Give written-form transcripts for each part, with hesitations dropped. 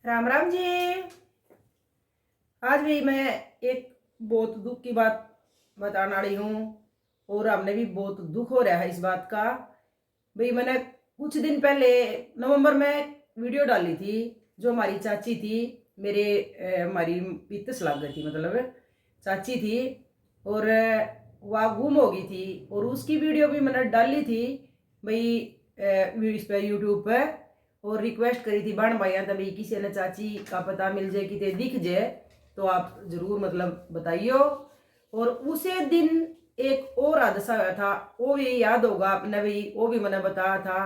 राम राम जी। आज भी मैं एक बहुत दुख की बात बताने वाली हूँ और हमने भी बहुत दुख हो रहा है इस बात का। भाई मैंने कुछ दिन पहले नवंबर में वीडियो डाली थी। जो हमारी चाची थी, मेरे हमारी पित्त लाग गई थी, मतलब चाची थी और वह गुम हो गई थी और उसकी वीडियो भी मैंने डाली थी भाई इस पे यूट्यूब पे। और रिक्वेस्ट करी थी बहन भाइया तभी किसी ने चाची का पता मिल जाए कि दिख जाए तो आप जरूर मतलब बताइयो। और उसे दिन एक और हादसा हुआ था, वो भी याद होगा आपने भी, वो भी मैंने बताया था।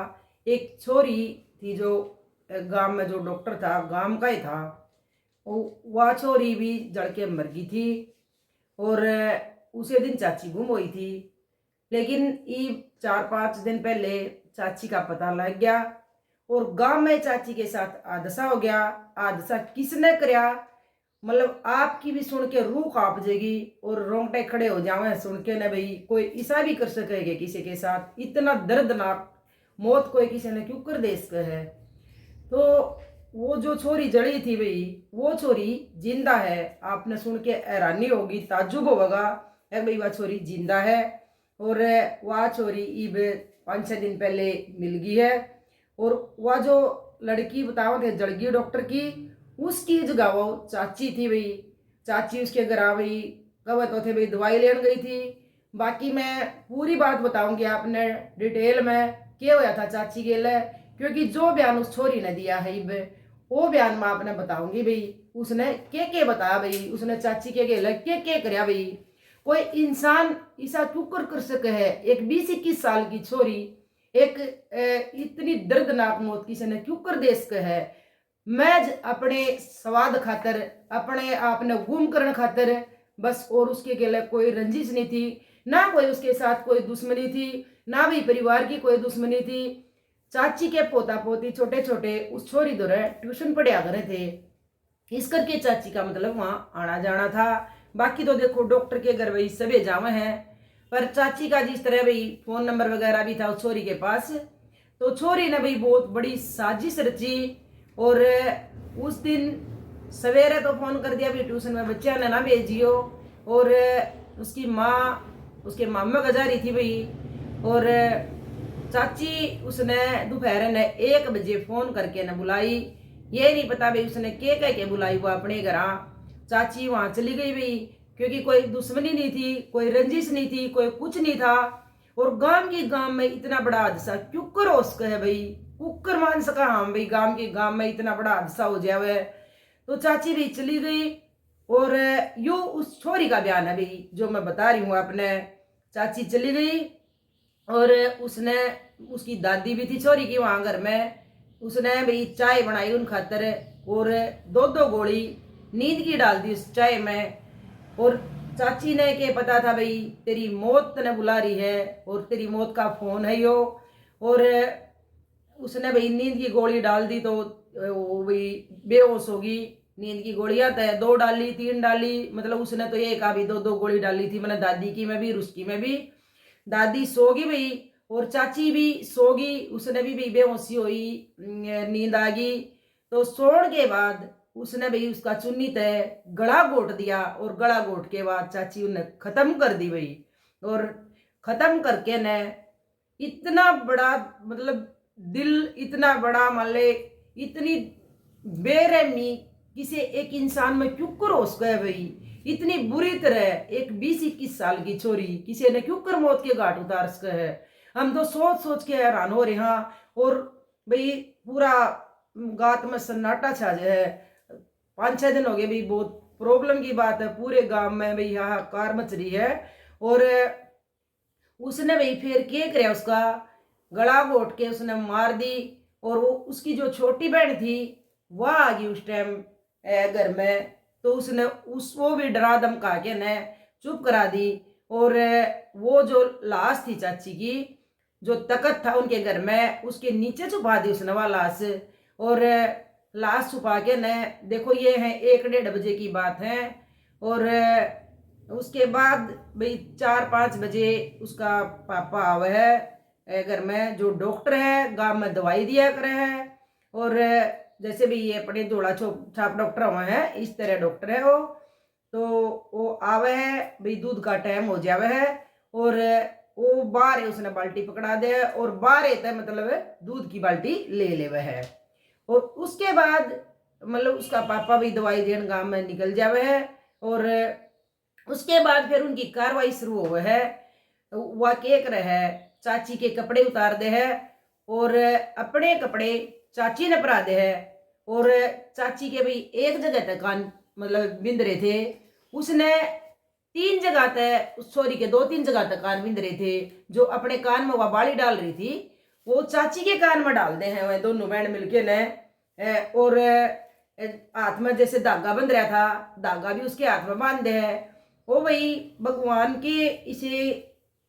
एक छोरी थी जो गांव में, जो डॉक्टर था गांव का ही था, वह छोरी भी जड़ के मर गई थी और उसे दिन चाची गुम हुई थी। लेकिन ये 4-5 दिन पहले चाची का पता लग गया और गांव में चाची के साथ हादसा हो गया। हादसा किसने कराया, मतलब आपकी भी सुन के रूह कांप जाएगी और रोंगटे खड़े हो जावे सुन के ना। भाई कोई ऐसा भी कर सकेगा किसी के साथ, इतना दर्दनाक मौत कोई किसी ने क्यों कर दे सके है। तो वो जो छोरी जड़ी थी भाई, वो छोरी जिंदा है। आपने सुन के हैरानी होगी, ताज्जुब होगा भाई वह छोरी जिंदा है। और वह छोरी इब 5-6 दिन पहले मिल गई है। और वह जो लड़की बताओ थे जड़गी डॉक्टर की, उसकी जगह वो चाची थी भाई। चाची उसके घर आ भाई, कब तो थे भाई दवाई लेने गई थी। बाकी मैं पूरी बात बताऊंगी आपने डिटेल में क्या होया था चाची के लिए, क्योंकि जो बयान उस छोरी ने दिया है इब, वो बयान मैं आपने बताऊंगी भाई। उसने के बताया भाई, उसने चाची के लिए के कराया भाई। कोई इंसान ऐसा क्यों कर सके है। एक 20-21 साल की छोरी एक इतनी दर्दनाक मौत किसी ने क्यों कर दे सके है। मैं अपने स्वाद खातर, अपने आपने गुम करने खातर बस, और उसके लिए कोई रंजिश नहीं थी, ना कोई उसके साथ कोई दुश्मनी थी, ना भी परिवार की कोई दुश्मनी थी। चाची के पोता पोती छोटे छोटे उस छोरी दो ट्यूशन पढ़िया करे थे, इस करके चाची का मतलब वहां आना जाना था। बाकी तो देखो डॉक्टर के घर भाई सभी जावे हैं, पर चाची का जिस तरह भाई फोन नंबर वगैरह भी था उस छोरी के पास, तो छोरी ने भाई बहुत बड़ी साजिश रची। और उस दिन सवेरे तो फोन कर दिया भाई ट्यूशन में बच्चा ने ना भेजियो। और उसकी माँ उसके मामा का जा रही थी भाई। और चाची उसने दोपहर ने 1 बजे फोन करके न बुलाई। ये नहीं पता भाई उसने के कह के बुलाई वो अपने घर। चाची वहां चली गई भाई, क्योंकि कोई दुश्मनी नहीं थी, कोई रंजिश नहीं थी, कोई कुछ नहीं था। और गांव में इतना बड़ा हादसा क्यों करो उसका है भाई, कुकर मान सका हम भाई गांव में इतना बड़ा हादसा हो जावे। तो चाची भी चली गई। और यो उस छोरी का बयान है भाई जो मैं बता रही हूँ आपने। चाची चली गई और उसने, उसकी दादी भी थी छोरी की वहां घर में, उसने भाई चाय बनाई उन खातर और 2-2 गोली नींद की डाल दी उस चाय में। और चाची ने के पता था भाई तेरी मौत ने बुला रही है और तेरी मौत का फोन है यो। और उसने भाई नींद की गोली डाल दी तो वो भाई बेहोश होगी। नींद की गोलियां तो 2 डाली 3 डाली, मतलब उसने तो ये कहा भी 2-2 गोली डाली थी। मैंने दादी की में भी रुस्की में भी। दादी सोगी भाई और चाची भी सोगी, उसने भी बेहोशी हुई, नींद आ गई। तो सोने के बाद उसने भाई उसका चुन्नी तय गला घोट दिया और गला घोट के बाद चाची उन्हें खत्म कर दी भाई। और खत्म करके ने इतना बड़ा, मतलब दिल इतना बड़ा, मान ले इतनी बेरहमी किसी एक इंसान में क्यों करोस गए भाई। इतनी बुरी तरह एक 20-21 साल की छोरी किसी ने क्यों कर मौत के घाट उतार सके है। हम तो सोच सोच के हैरान हो रहे हैं। और भाई पूरा गात में सन्नाटा छा जाए। 5-6 दिन हो गए भाई, बहुत प्रॉब्लम की बात है पूरे गांव में भाई, हाहाकार मच रही है। और उसने भाई फिर क्या करे, उसका गला घोट के उसने मार दी। और वो उसकी जो छोटी बहन थी वह आ गई उस टाइम घर में, तो उसने उसको भी डरा धमका के ने चुप करा दी। और वो जो लाश थी चाची की, जो तख्त था उनके घर में, उसके नीचे छुपा दी उसने वह लाश। और लाश छुपा के ने, देखो ये है 1-1:30 बजे की बात है। और उसके बाद भाई 4-5 बजे उसका पापा आवे है घर में, जो डॉक्टर है गांव में दवाई दिया करे है। और जैसे भी ये अपने जोड़ा छाप डॉक्टर हुआ है इस तरह डॉक्टर है वो। तो वो आवे है भाई, दूध का टाइम हो जावे है और वो बाहर उसने बाल्टी पकड़ा दे और बाहर मतलब दूध की बाल्टी ले लेवे है। और उसके बाद मतलब उसका पापा भी दवाई देन गांव में निकल जावे है। और उसके बाद फिर उनकी कार्रवाई शुरू हो है। वह के करे है, चाची के कपड़े उतार दे है और अपने कपड़े चाची ने परा दे है। और चाची के भाई एक जगह तक कान मतलब बिंद रहे थे, उसने 3 जगह तक, सॉरी के 2-3 जगह तक कान बिंद रहे थे। जो अपने कान में वह बाली डाल रही थी वो चाची के कान में डाल दे हैं वह दोनों बहन मिलके ने। और हाथ में जैसे धागा बंध रहा था, धागा भी उसके हाथ में बांध दे है। वो भाई भगवान के इसे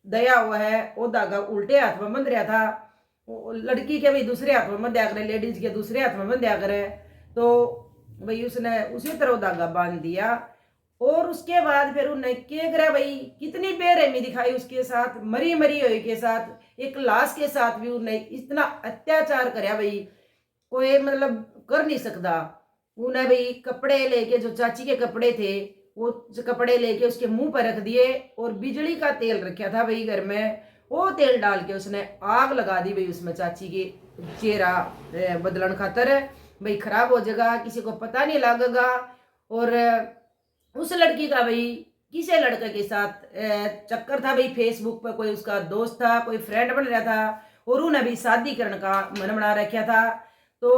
दया हुआ है, वो धागा उल्टे हाथ में बंध रहा था। वो लड़की के भाई दूसरे हाथ में बंध्या करे, लेडीज के दूसरे हाथ में बंध्या करे। तो भाई उसने उसी तरह धागा बांध दिया। और उसके बाद फिर उन्हें क्या करा भाई, कितनी बेरहमी दिखाई उसके साथ, मरी मरी हुई के साथ, एक लाश के साथ भी उन्हें इतना अत्याचार कराया भाई, कोई मतलब कर नहीं सकता। उन्हें भाई कपड़े लेके, जो चाची के कपड़े थे वो कपड़े लेके उसके मुंह पर रख दिए और बिजली का तेल रखा था भाई घर में, वो तेल डाल के उसने आग लगा दी भाई उसमें, चाची के चेहरा बदलन खातर भाई खराब हो जाएगा, किसी को पता नहीं लगेगा। और उस लड़की का भाई किसी लड़के के साथ चक्कर था भाई, फेसबुक पर कोई उसका दोस्त था, कोई फ्रेंड बन रहा था और उन्हें भी शादी करने का मन बना रखा था। तो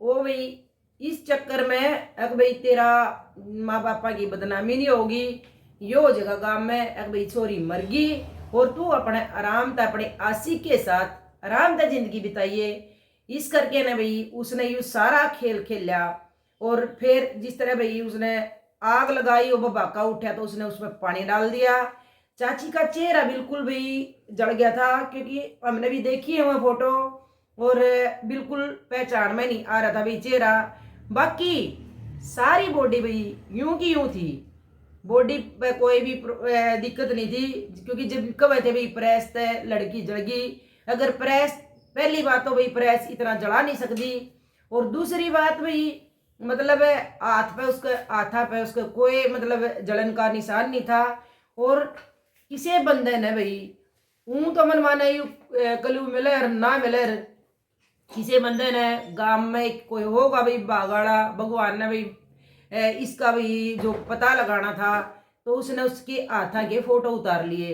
वो भाई इस चक्कर में अक भाई तेरा माँ बापा की बदनामी नहीं होगी, यो हो जाएगा गाँव में, अक भाई छोरी मर गई और तू अपने आराम था अपने आशिक के साथ आराम था जिंदगी बिताइए। इस करके ना भाई उसने यू सारा खेल खेला। और फिर जिस तरह भाई उसने आग लगाई, वो भड़का उठा तो उसने उसमें पानी डाल दिया। चाची का चेहरा बिल्कुल भाई जल गया था, क्योंकि हमने भी देखी है वो फोटो और बिल्कुल पहचान में नहीं आ रहा था भाई चेहरा। बाकी सारी बॉडी भाई यूं की यूं थी, बॉडी पे कोई भी दिक्कत नहीं थी, क्योंकि जब कब थे भाई प्रेस थे लड़की जलगी। अगर प्रेस, पहली बात तो भाई प्रेस इतना जला नहीं सकती, और दूसरी बात भाई मतलब हाथ पे उसके हाथा पे उसके कोई मतलब जलन का निशान नहीं था। और किसी बंदे ने भाई ऊं तो मन माने यू कलू मिले ना मिले, किसी बंदे ने गांव में कोई होगा भाई बागाड़ा, भगवान ने भाई इसका भाई जो पता लगाना था तो उसने उसके हाथा के फोटो उतार लिए।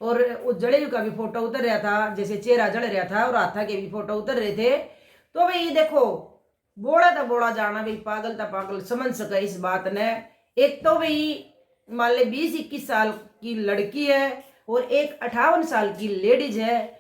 और उस जड़े का भी फोटो उतर रहा था, जैसे चेहरा जल रहा था और हाथा के भी फोटो उतर रहे थे। तो भाई देखो, बोड़ा था बोड़ा जाना भाई, पागल था पागल समझ सके इस बात ने। एक तो भाई मान ले 20-21 साल की लड़की है और एक 58 साल की लेडीज है,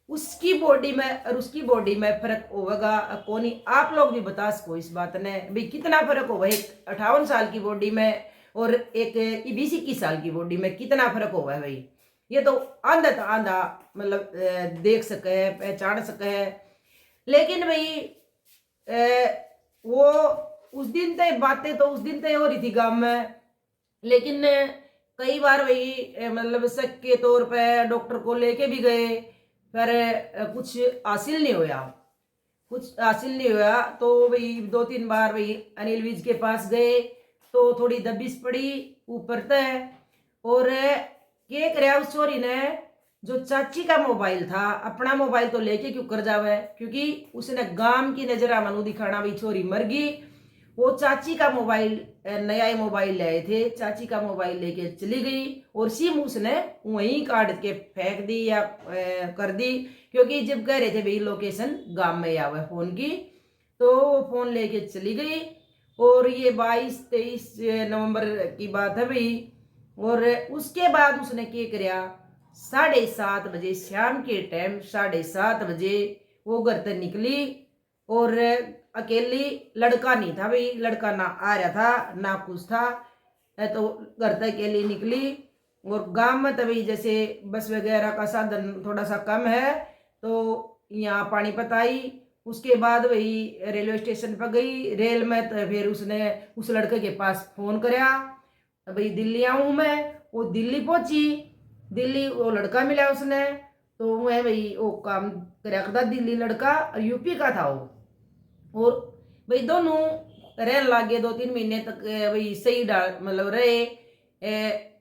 उसकी बॉडी में और उसकी बॉडी में फर्क होगा कोनी। आप लोग भी बता सको इस बात ने भाई कितना फर्क होगा एक 58 साल की बॉडी में और एक 20-21 साल की बॉडी में, कितना फर्क होगा भाई। ये तो आंधा था आंधा मतलब देख सके पहचान सके। लेकिन भाई वो उस दिन तय बातें तो उस दिन तय हो रही थी गांव में, लेकिन कई बार वही मतलब शक के तौर पे डॉक्टर को लेके भी गए, पर कुछ हासिल नहीं होया, कुछ हासिल नहीं हुआ। तो भाई 2-3 बार भाई अनिल विज के पास गए तो थोड़ी दबिश पड़ी ऊपर तय। और क्या कराया उस चोरी ने, जो चाची का मोबाइल था, अपना मोबाइल तो लेके क्यों कर जावे, क्योंकि उसने गांव की नजर मनु दिखाना भाई छोरी मर गई। वो चाची का मोबाइल नया मोबाइल ले आए थे, चाची का मोबाइल लेके चली गई और सिम उसने वहीं काट के फेंक दी या कर दी, क्योंकि जब कह रहे थे भाई लोकेशन गांव में आवे फोन की, तो वो फोन लेके चली गई। और ये 22-23 नवंबर की बात है भाई। और उसके बाद उसने क्या किया, 7:30 बजे शाम के टाइम 7:30 बजे वो घर से निकली और अकेली, लड़का नहीं था भाई, लड़का ना आ रहा था ना कुछ था, तो घर से अकेली निकली। और गांव में तभी जैसे बस वगैरह का साधन थोड़ा सा कम है, तो यहाँ पानीपत आई। उसके बाद वही रेलवे स्टेशन पर गई, रेल में तो फिर उसने उस लड़के के पास फोन कराया, भाई दिल्ली आऊँ मैं। वो दिल्ली पहुंची, दिल्ली वो लड़का मिला उसने, तो वह भाई वो काम कराया था दिल्ली, लड़का यूपी का था वो। और भाई दोनों रहने लागे 2-3 महीने तक भाई सही डाल मतलब रहे।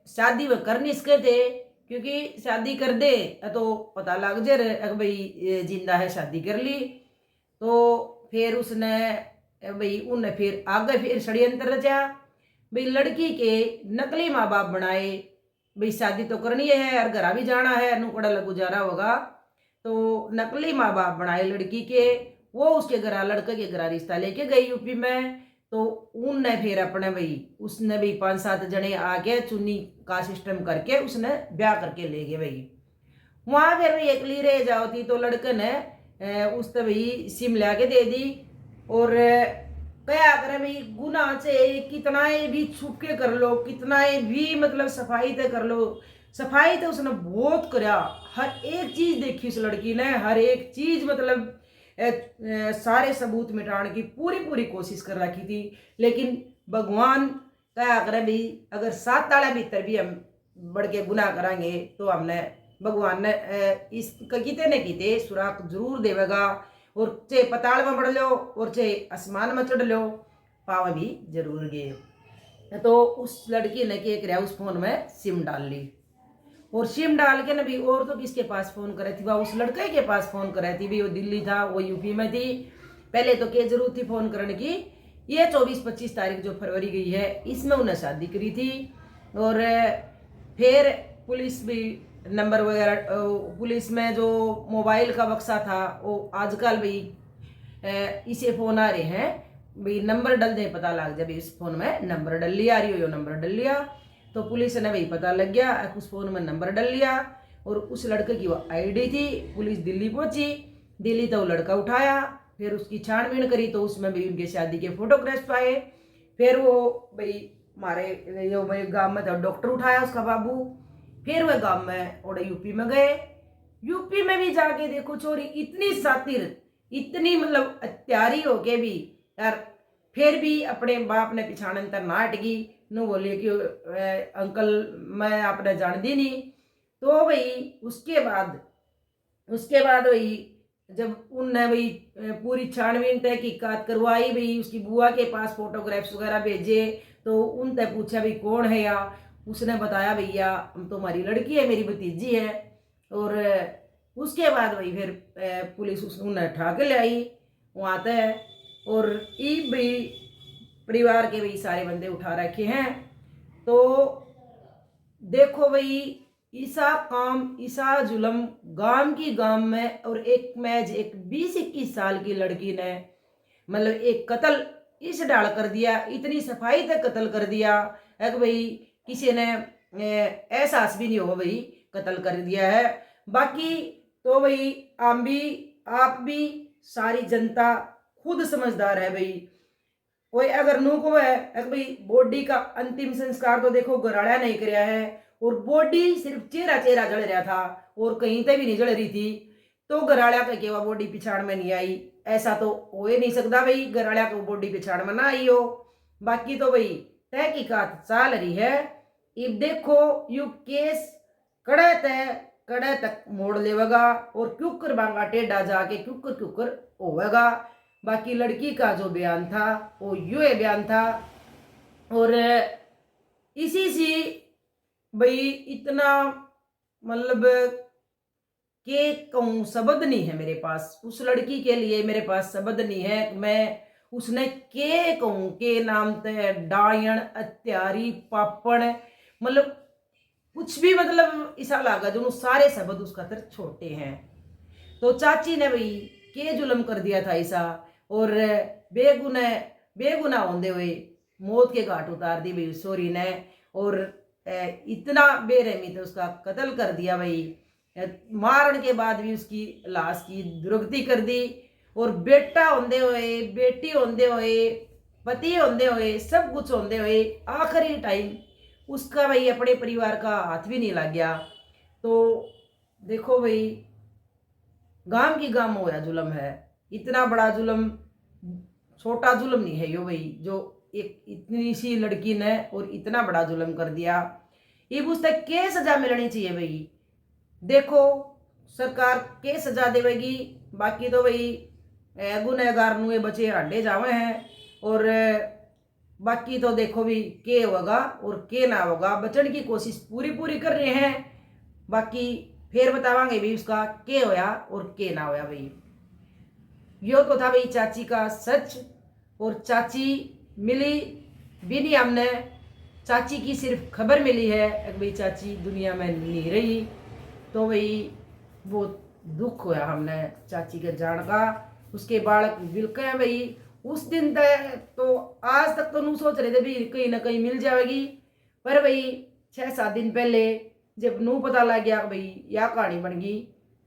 शादी वह कर नहीं सके थे, क्योंकि शादी कर दे तो पता लग जाए भाई जिंदा है, शादी कर ली। तो फिर उसने भाई उन्हें फिर आगे फिर षड्यंत्र रचा भाई, लड़की के नकली माँ बाप बनाए। भाई शादी तो करनी है और घर भी जाना है, अनुकड़ा गुजारा होगा, तो नकली माँ बाप बनाए लड़की के। वो उसके घर लड़के के घर रिश्ता लेके गई यूपी में। तो उनने फिर अपने भाई उसने भी 5-7 जने आके चुन्नी का सिस्टम करके उसने ब्याह करके ले गए भाई। वहां फिर भाई अकेली रह जाओ थी, तो लड़के ने उस तो भाई सिम ला के दे दी। और क्या करे भाई, गुना से कितना भी छुप के कर लो, कितना भी मतलब सफाई ते कर लो, सफाई तो उसने बहुत करा। हर एक चीज देखी उस लड़की ने, हर एक चीज मतलब सारे सबूत मिटाने की पूरी पूरी कोशिश कर रखी थी। लेकिन भगवान क्या करे भाई, अगर 7 ताले भीतर भी हम बढ़ के गुनाह करांगे तो हमने भगवान ने इस किते न किते सुराख जरूर देवेगा। और चाहे पताल में बढ़ लो और चाहे आसमान में चढ़ लो, पाव भी जरूर गए। तो उस लड़की ने क्या कराया, उस फोन में सिम डाल ली। और सिम डाल के ना भी, और तो किसके पास फोन करे थी, वह उस लड़के के पास फोन करे थी भी। वो दिल्ली था, वो यूपी में थी। पहले तो क्या जरूरत थी फोन करने की, ये 24-25 तारीख जो फरवरी गई है इसमें उन्हें शादी करी थी। और फिर पुलिस भी नंबर वगैरह, पुलिस में जो मोबाइल का बक्सा था वो आजकल भाई इसे फोन आ रहे हैं भाई, नंबर डल दे पता लग जाए भाई, इस फोन में नंबर डल लिया, आ रही हो नंबर डल लिया। तो पुलिस ने भाई पता लग गया, उस फोन में नंबर डल लिया। और उस लड़के की वो आईडी थी। पुलिस दिल्ली पहुंची, दिल्ली तो वो लड़का उठाया, फिर उसकी छानबीन करी तो उसमें भी उनके शादी के फोटोग्राफ्स पाए। फिर वो भाई हमारे जो भाई गाँव में था डॉक्टर उठाया उसका बाबू। फिर वह गाँव में और यूपी में गए। यूपी में भी जाके देखो छोरी इतनी सातिर, इतनी मतलब हत्यारी हो के भी यार, फिर भी अपने बाप ने पिछाड़न तर ना हटगी। नु बोले कि अंकल मैं आपने जान दी नहीं। तो भाई उसके बाद भाई जब उनने भाई पूरी छानबीन तहकीकात करवाई भाई, उसकी बुआ के पास फोटोग्राफ्स वगैरह भेजे। तो उन तक पूछा भाई कौन है या, उसने बताया भैया हम तो हमारी लड़की है, मेरी भतीजी है। और उसके बाद भाई फिर पुलिस उन्हें उठा के ले आई वहाँ तक। और ई भाई परिवार के भाई सारे बंदे उठा रखे हैं। तो देखो भाई, ईसा काम ईसा जुलम गांव की गांव में, और एक मैज एक 20-21 साल की लड़की ने मतलब एक कत्ल इस डाल कर दिया, इतनी सफाई तक कत्ल कर दिया है कि भाई किसी ने एहसास भी नहीं हो भाई कत्ल कर दिया है। बाकी तो भाई हम भी, आप भी, सारी जनता खुद समझदार है भाई। कोई अगर नू को है भाई बॉडी का अंतिम संस्कार तो देखो गराड़ा नहीं कराया है, और बॉडी सिर्फ चेहरा चेहरा जल रहा था और कहीं तक भी नहीं जल रही थी। तो गराड़ा का केवा बॉडी पिछाड़ में नहीं आई, ऐसा तो हो ही नहीं सकता भाई, गराड़ा को बॉडी पिछाड़ में ना आई हो। बाकी तो भाई तहकीकात चल रही है। अब देखो यू केस कड़े तक मोड़ लेगा और क्यूकर बांगा टेढ़ा जाके क्यूकर होगा। बाकी लड़की का जो बयान था वो ये बयान था। और इसी से भाई इतना मतलब के कहूँ शब्द नहीं है मेरे पास, उस लड़की के लिए मेरे पास शब्द नहीं है। मैं उसने के कहूँ के नाम ते डायन हत्यारी पापड़ मतलब कुछ भी मतलब ऐसा लगा जो सारे शब्द उसका तर छोटे हैं। तो चाची ने भाई के जुल्म कर दिया था ऐसा, और बेगुना होते हुए मौत के घाट उतार दी भाई सोरी ने। और इतना बेरहमी तो उसका कत्ल कर दिया भाई, मारने के बाद भी उसकी लाश की दुर्गति कर दी। और बेटा होंदे हुए, बेटी होंदे हुए, पति होंदे हुए, सब कुछ होंदे हुए आखिरी टाइम उसका भाई अपने परिवार का हाथ भी नहीं लग गया। तो देखो भाई गांव की गांव में होया जुल्म है, इतना बड़ा जुल्म छोटा जुल्म नहीं है यो भाई, जो एक इतनी सी लड़की ने और इतना बड़ा जुल्म कर दिया। ये उससे क्या सजा मिलनी चाहिए भाई, देखो सरकार के सजा देगी। बाकी तो भाई गुनहगार नुए बचे हाडे जावे हैं। और बाकी तो देखो भी के होगा और के ना होगा, बचने की कोशिश पूरी पूरी कर रहे हैं। बाकी फिर बतावांगे भी उसका के होया और के ना होया भाई। यो तो था भाई चाची का सच। और चाची मिली भी नहीं हमने, चाची की सिर्फ खबर मिली है कि भाई चाची दुनिया में नहीं रही। तो भाई बहुत दुख होया हमने चाची के जान का। उसके बालक बिल्कुल है भाई। उस दिन तक तो आज तक तो नहीं सोच रहे थे भी कहीं ना कहीं मिल जाएगी, पर भाई 6-7 दिन पहले जब नू पता लग गया भाई यह कहानी बन गई,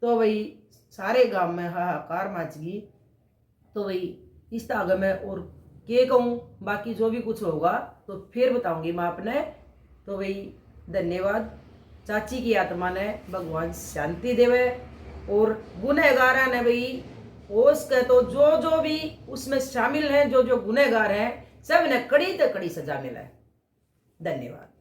तो भाई सारे गांव में हाहाकार मच गई। तो भाई इस आगे में और के कहूँ, बाकी जो भी कुछ होगा तो फिर बताऊंगी मैं आपने। तो भाई धन्यवाद। चाची की आत्मा ने भगवान शांति देवे। और गुनहगार ने भाई उसके तो जो जो भी उसमें शामिल हैं, जो जो गुनहगार हैं, सब ने कड़ी से कड़ी सजा मिला है। धन्यवाद।